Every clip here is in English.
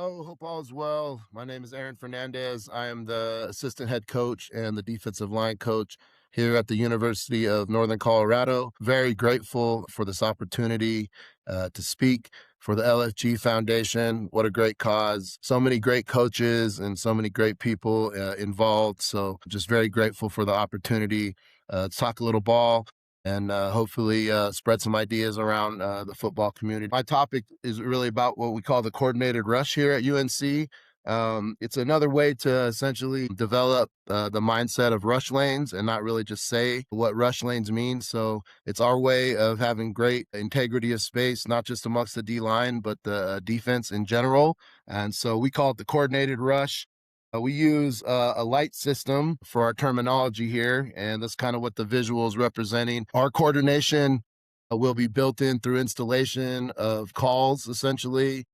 Hello, hope all is well. My name is Fernandez. I am the assistant head coach and the defensive line coach here at the University of Northern Colorado. Very grateful for this opportunity to speak for the LFG Foundation. What a great cause. So many great coaches and so many great people involved. So just very grateful for the opportunity to talk a little ball and hopefully spread some ideas around the football community. My topic is really about what we call the coordinated rush here at UNC. It's another way to essentially develop the mindset of rush lanes and not really just say what rush lanes mean. So it's our way of having great integrity of space, not just amongst the D line, but the defense in general. And so we call it the coordinated rush. We use a light system for our terminology here, and that's kind of what the visual is representing. Our coordination will be built in through installation of calls, essentially,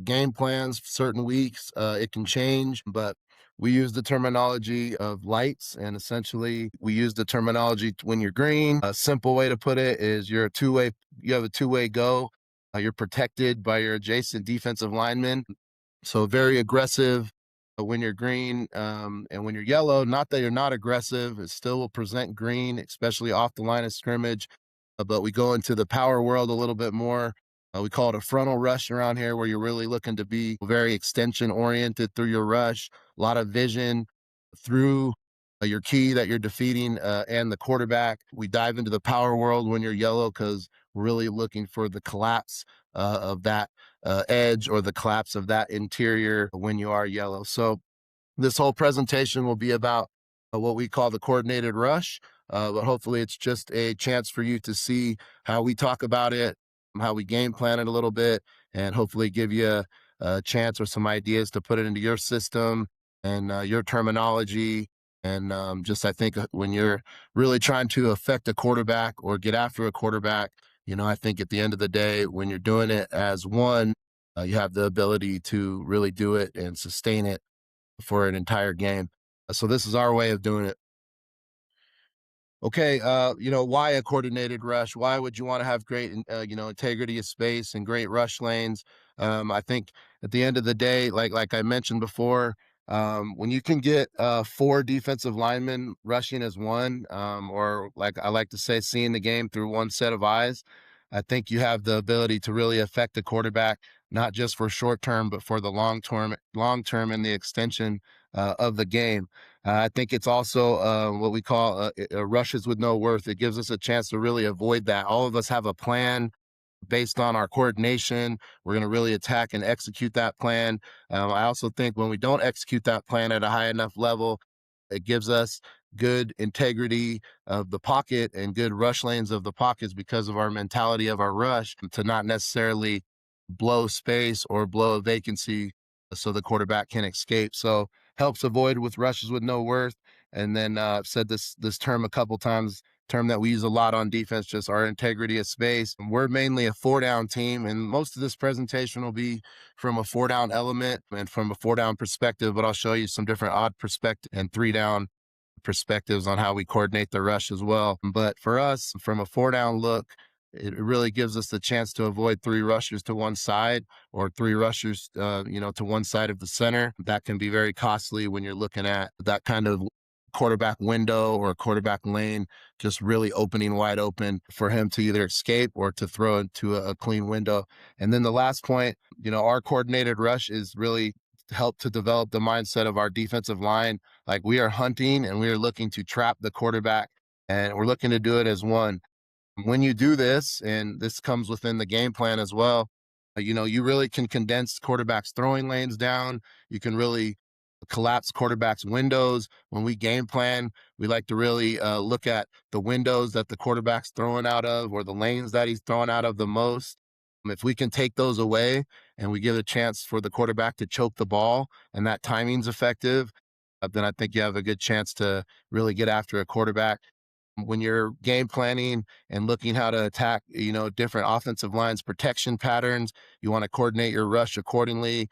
game plans for certain weeks. It can change, but we use the terminology of lights, and essentially we use the terminology when you're green. A simple way to put it is you have a two-way go. You're protected by your adjacent defensive lineman. So very aggressive when you're green, and when you're yellow, not that you're not aggressive, it still will present green, especially off the line of scrimmage. But we go into the power world a little bit more. We call it a frontal rush around here, where you're really looking to be very extension oriented through your rush, a lot of vision through your key that you're defeating and the quarterback. We dive into the power world when you're yellow because we're really looking for the collapse of that edge or the collapse of that interior when you are yellow. So this whole presentation will be about what we call the coordinated rush, but hopefully it's just a chance for you to see how we talk about it, how we game plan it a little bit, and hopefully give you a chance or some ideas to put it into your system and your terminology. And just I think when you're really trying to affect a quarterback or get after a quarterback, I think at the end of the day, when you're doing it as one, you have the ability to really do it and sustain it for an entire game. So this is our way of doing it. Okay, why a coordinated rush? Why would you want to have great, integrity of space and great rush lanes? I think at the end of the day, like I mentioned before, when you can get four defensive linemen rushing as one, or like I like to say, seeing the game through one set of eyes, I think you have the ability to really affect the quarterback, not just for short term, but for the long term, and the extension of the game. I think it's also what we call rushes with no worth. It gives us a chance to really avoid that. All of us have a plan based on our coordination. We're going to really attack and execute that plan. I also think when we don't execute that plan at a high enough level, it gives us good integrity of the pocket and good rush lanes of the pockets because of our mentality of our rush to not necessarily blow space or blow a vacancy so the quarterback can escape. So helps avoid with rushes with no worth. And then I've said this term a couple times, term that we use a lot on defense, just our integrity of space. We're mainly a 4-down team, and most of this presentation will be from a 4-down element and from a 4-down perspective, but I'll show you some different odd perspective and 3-down perspectives on how we coordinate the rush as well. But for us, from a 4-down look, it really gives us the chance to avoid three rushers to one side or three rushers, to one side of the center. That can be very costly when you're looking at that kind of quarterback window or quarterback lane, just really opening wide open for him to either escape or to throw into a clean window. And then the last point, our coordinated rush is really help to develop the mindset of our defensive line. Like we are hunting and we are looking to trap the quarterback, and we're looking to do it as one. When you do this, and this comes within the game plan as well, you really can condense quarterbacks' throwing lanes down. You can really collapse quarterbacks' windows. When we game plan, we like to really look at the windows that the quarterback's throwing out of or the lanes that he's throwing out of the most. If we can take those away and we give a chance for the quarterback to choke the ball and that timing's effective, then I think you have a good chance to really get after a quarterback. when you're game planning and looking how to attack, different offensive lines, protection patterns, you want to coordinate your rush accordingly.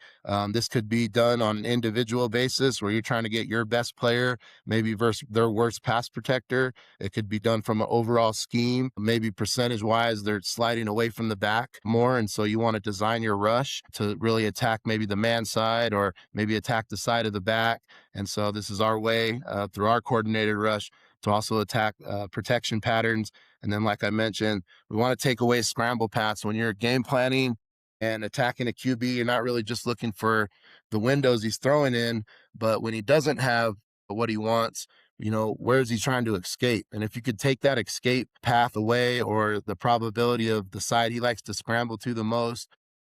This could be done on an individual basis where you're trying to get your best player, maybe versus their worst pass protector. It could be done from an overall scheme, maybe percentage wise, they're sliding away from the back more. And so you want to design your rush to really attack maybe the man side or maybe attack the side of the back. And so this is our way through our coordinated rush to also attack protection patterns. And then, like I mentioned, we want to take away scramble paths. When you're game planning and attacking a QB, you're not really just looking for the windows he's throwing in, but when he doesn't have what he wants, where is he trying to escape? And if you could take that escape path away or the probability of the side he likes to scramble to the most,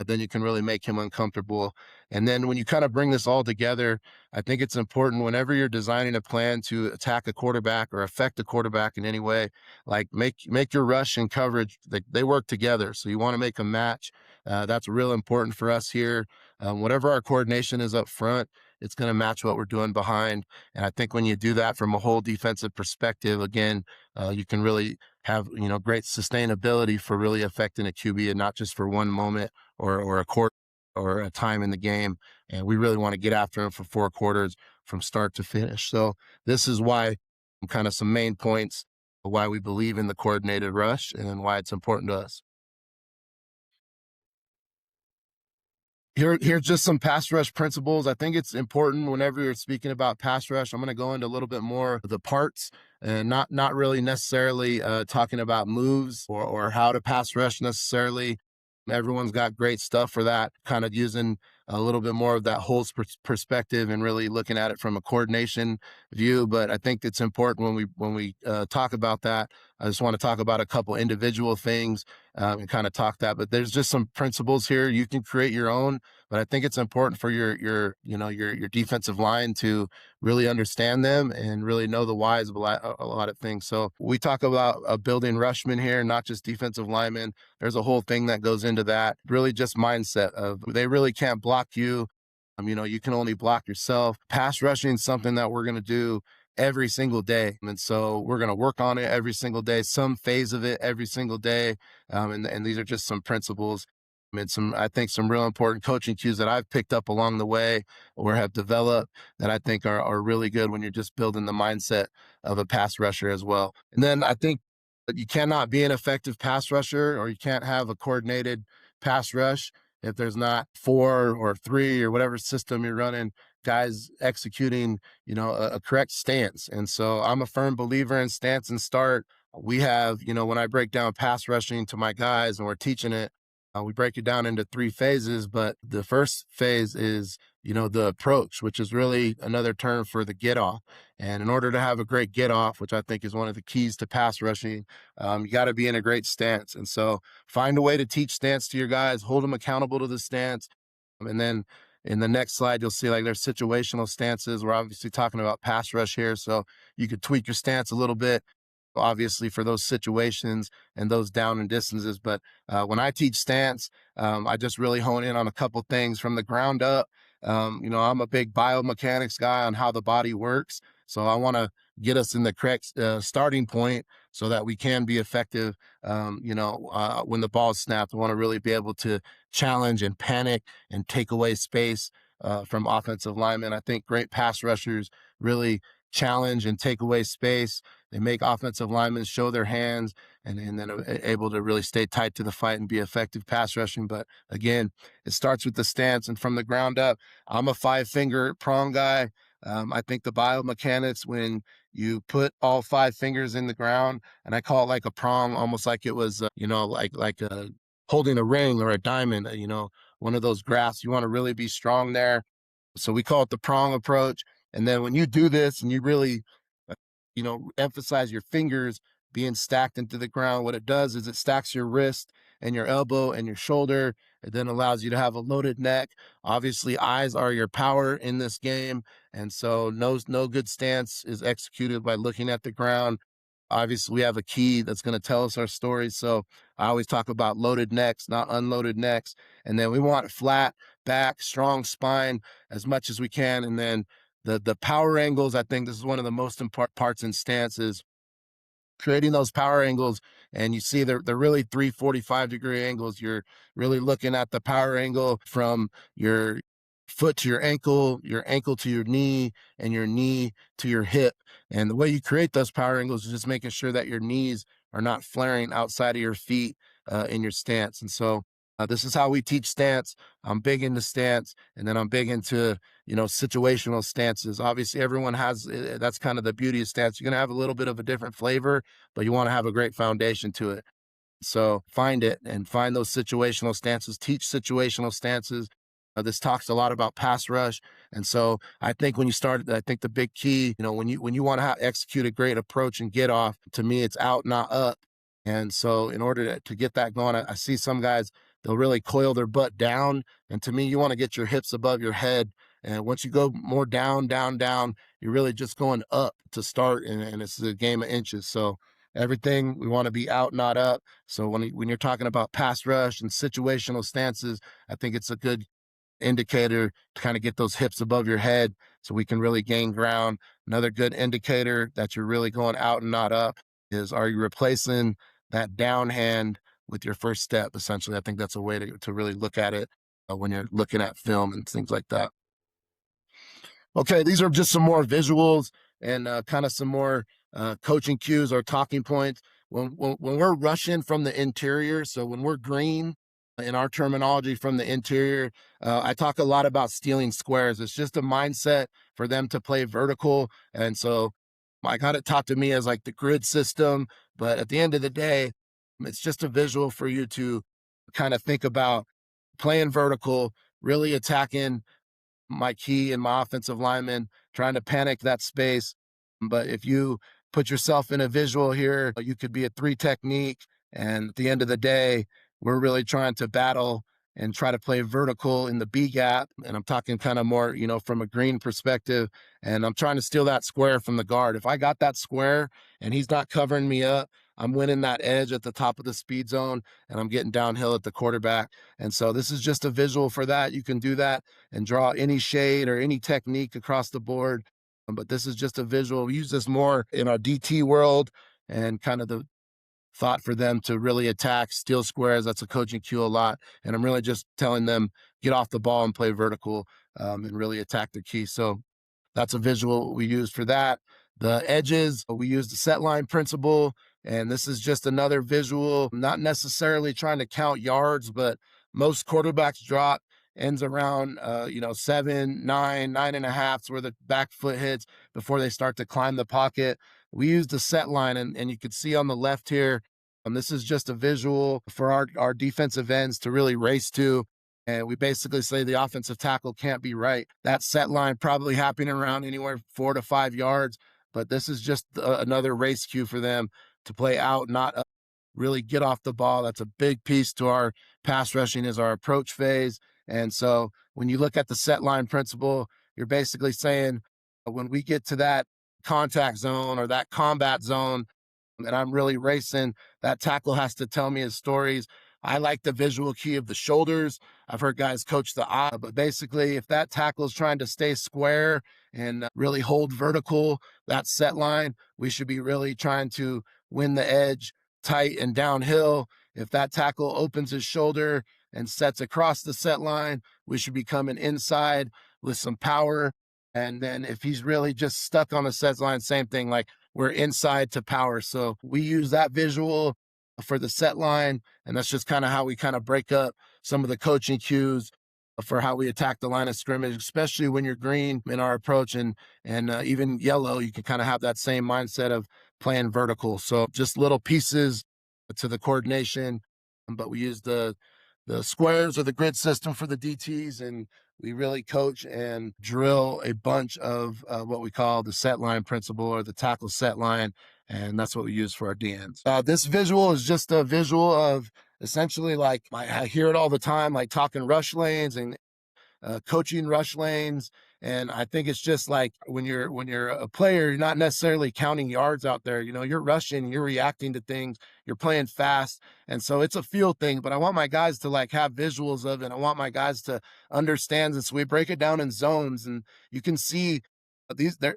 then you can really make him uncomfortable. And then when you kind of bring this all together, I think it's important whenever you're designing a plan to attack a quarterback or affect a quarterback in any way, like make your rush and coverage, they work together. So you want to make a match. That's real important for us here. Whatever our coordination is up front, it's going to match what we're doing behind. And I think when you do that from a whole defensive perspective, again, you can really have great sustainability for really affecting a QB and not just for one moment or a quarter or a time in the game. And we really want to get after him for 4 quarters from start to finish. So this is why kind of some main points of why we believe in the coordinated rush and why it's important to us. Here's just some pass rush principles. I think it's important whenever you're speaking about pass rush. I'm going to go into a little bit more of the parts and not really necessarily talking about moves or how to pass rush necessarily. Everyone's got great stuff for that, kind of using a little bit more of that whole perspective and really looking at it from a coordination view. But I think it's important when we talk about that. I just want to talk about a couple individual things and kind of talk that. But there's just some principles here. You can create your own, but I think it's important for your defensive line to really understand them and really know the whys of a lot of things. So we talk about building rushmen here, not just defensive linemen. There's a whole thing that goes into that. Really just mindset of they really can't block you. You can only block yourself. Pass rushing is something that we're going to do every single day. And so we're going to work on it every single day, some phase of it every single day. And these are just some principles. I think some real important coaching cues that I've picked up along the way or have developed that I think are really good when you're just building the mindset of a pass rusher as well. And then I think that you cannot be an effective pass rusher or you can't have a coordinated pass rush if there's not 4 or 3 or whatever system you're running, guys executing, a correct stance. And so I'm a firm believer in stance and start. We have, when I break down pass rushing to my guys and we're teaching it, we break it down into 3 phases, but the first phase is, the approach, which is really another term for the get off. And in order to have a great get off, which I think is one of the keys to pass rushing, you got to be in a great stance. And so find a way to teach stance to your guys, hold them accountable to the stance. And then in the next slide, you'll see like there's situational stances. We're obviously talking about pass rush here. So you could tweak your stance a little bit obviously for those situations and those down and distances. But when I teach stance, I just really hone in on a couple things from the ground up. I'm a big biomechanics guy on how the body works. So I want to get us in the correct starting point so that we can be effective. When the ball is snapped, I want to really be able to challenge and panic and take away space from offensive linemen. I think great pass rushers really challenge and take away space. They make offensive linemen show their hands and then able to really stay tight to the fight and be effective pass rushing. But again, it starts with the stance and from the ground up. I'm a 5-finger prong guy. I think the biomechanics, when you put all 5 fingers in the ground, and I call it like a prong, almost like it was, holding a ring or a diamond, one of those graphs. You want to really be strong there. So we call it the prong approach. And then when you do this and you really, emphasize your fingers being stacked into the ground, what it does is it stacks your wrist and your elbow and your shoulder. It then allows you to have a loaded neck. Obviously, eyes are your power in this game. And so no good stance is executed by looking at the ground. Obviously, we have a key that's going to tell us our story. So I always talk about loaded necks, not unloaded necks. And then we want flat back, strong spine as much as we can. And then the power angles, I think this is one of the most important parts in stances. creating those power angles, and you see they're really 345-degree angles. You're really looking at the power angle from your foot to your ankle to your knee, and your knee to your hip. And the way you create those power angles is just making sure that your knees are not flaring outside of your feet in your stance. And so this is how we teach stance. I'm big into stance, and then I'm big into situational stances. Obviously, everyone has that's kind of the beauty of stance. You're gonna have a little bit of a different flavor, but you want to have a great foundation to it. So find it and find those situational stances, teach situational stances. This talks a lot about pass rush. And so I think when you start, I think the big key, when you want to execute a great approach and get off, to me, it's out, not up. And so in order to get that going, I see some guys, they'll really coil their butt down. And to me, you want to get your hips above your head. And once you go more down, down, down, you're really just going up to start. And it's a game of inches. So everything, we want to be out, not up. So when you're talking about pass rush and situational stances, I think it's a good indicator to kind of get those hips above your head so we can really gain ground. Another good indicator that you're really going out and not up is, are you replacing that down hand with your first step? Essentially, I think that's a way to really look at it when you're looking at film and things like that. Okay, these are just some more visuals and kind of some more coaching cues or talking points. When we're rushing from the interior, so when we're green, in our terminology from the interior, I talk a lot about stealing squares. It's just a mindset for them to play vertical. And so I got it taught to me as like the grid system. But at the end of the day, it's just a visual for you to kind of think about playing vertical, really attacking my key and my offensive lineman, trying to panic that space. But if you put yourself in a visual here, you could be a three technique. And at the end of the day, we're really trying to battle and try to play vertical in the B gap. And I'm talking kind of more, from a green perspective. And I'm trying to steal that square from the guard. If I got that square and he's not covering me up, I'm winning that edge at the top of the speed zone, and I'm getting downhill at the quarterback. And so this is just a visual for that. You can do that and draw any shade or any technique across the board. But this is just a visual. We use this more in our DT world, and kind of the thought for them to really attack, steal squares. That's a coaching cue a lot. And I'm really just telling them, get off the ball and play vertical, and really attack the key. So that's a visual we use for that. The edges, we use the set line principle. And this is just another visual, not necessarily trying to count yards, but most quarterbacks drop ends around 7, 9, 9.5 where the back foot hits before they start to climb the pocket. We use the set line, and you can see on the left here, this is just a visual for our defensive ends to really race to. And we basically say the offensive tackle can't be right. That set line probably happening around anywhere 4 to 5 yards, but this is just another race cue for them to play out, not up, really get off the ball. That's a big piece to our pass rushing, is our approach phase. And so when you look at the set line principle, you're basically saying, when we get to that contact zone or that combat zone, and I'm really racing, that tackle has to tell me his stories. I like the visual key of the shoulders. I've heard guys coach the eye, but basically, if that tackle is trying to stay square and really hold vertical, that set line, we should be really trying to win the edge tight and downhill. If that tackle opens his shoulder and sets across the set line, we should be coming inside with some power. And then if he's really just stuck on the set line, same thing, like we're inside to power. So we use that visual for the set line. And that's just kind of how we kind of break up some of the coaching cues for how we attack the line of scrimmage, especially when you're green in our approach, and even yellow, you can kind of have that same mindset of playing vertical. So just little pieces to the coordination, but we use the squares or the grid system for the DTs, and we really coach and drill a bunch of what we call the set line principle or the tackle set line. And that's what we use for our DNs. This visual is just a visual of essentially, like, I hear it all the time, like talking rush lanes and coaching rush lanes. And I think it's just like when you're a player, you're not necessarily counting yards out there. You're rushing, you're reacting to things, you're playing fast. And so it's a feel thing, but I want my guys to like have visuals of it. I want my guys to understand this. We break it down in zones, and you can see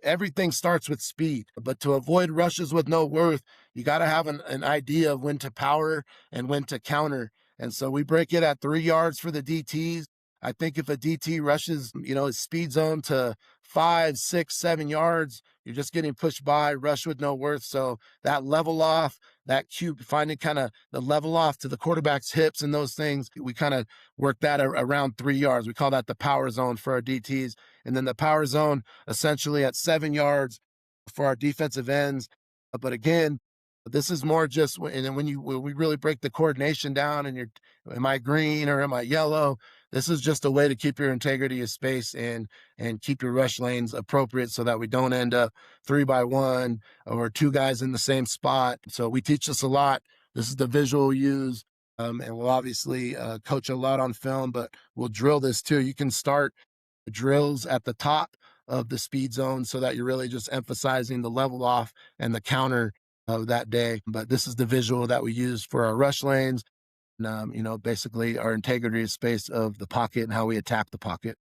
Everything starts with speed, but to avoid rushes with no worth, you got to have an idea of when to power and when to counter. And so we break it at 3 yards for the DTs. I think if a DT rushes, his speed zone to 5, 6, 7 yards, you're just getting pushed by, rush with no worth. So that level off, that cube, finding kind of the level off to the quarterback's hips and those things, we kind of work that around 3 yards. We call that the power zone for our DTs. And then the power zone essentially at 7 yards for our defensive ends. But again, this is more just and then when we really break the coordination down and am I green or am I yellow? This is just a way to keep your integrity of space and keep your rush lanes appropriate so that we don't end up 3-by-1 or two guys in the same spot. So we teach this a lot. This is the visual we use. And we'll obviously coach a lot on film, but we'll drill this too. You can start drills at the top of the speed zone so that you're really just emphasizing the level off and the counter of that day. But this is the visual that we use for our rush lanes and, basically our integrity of space of the pocket and how we attack the pocket.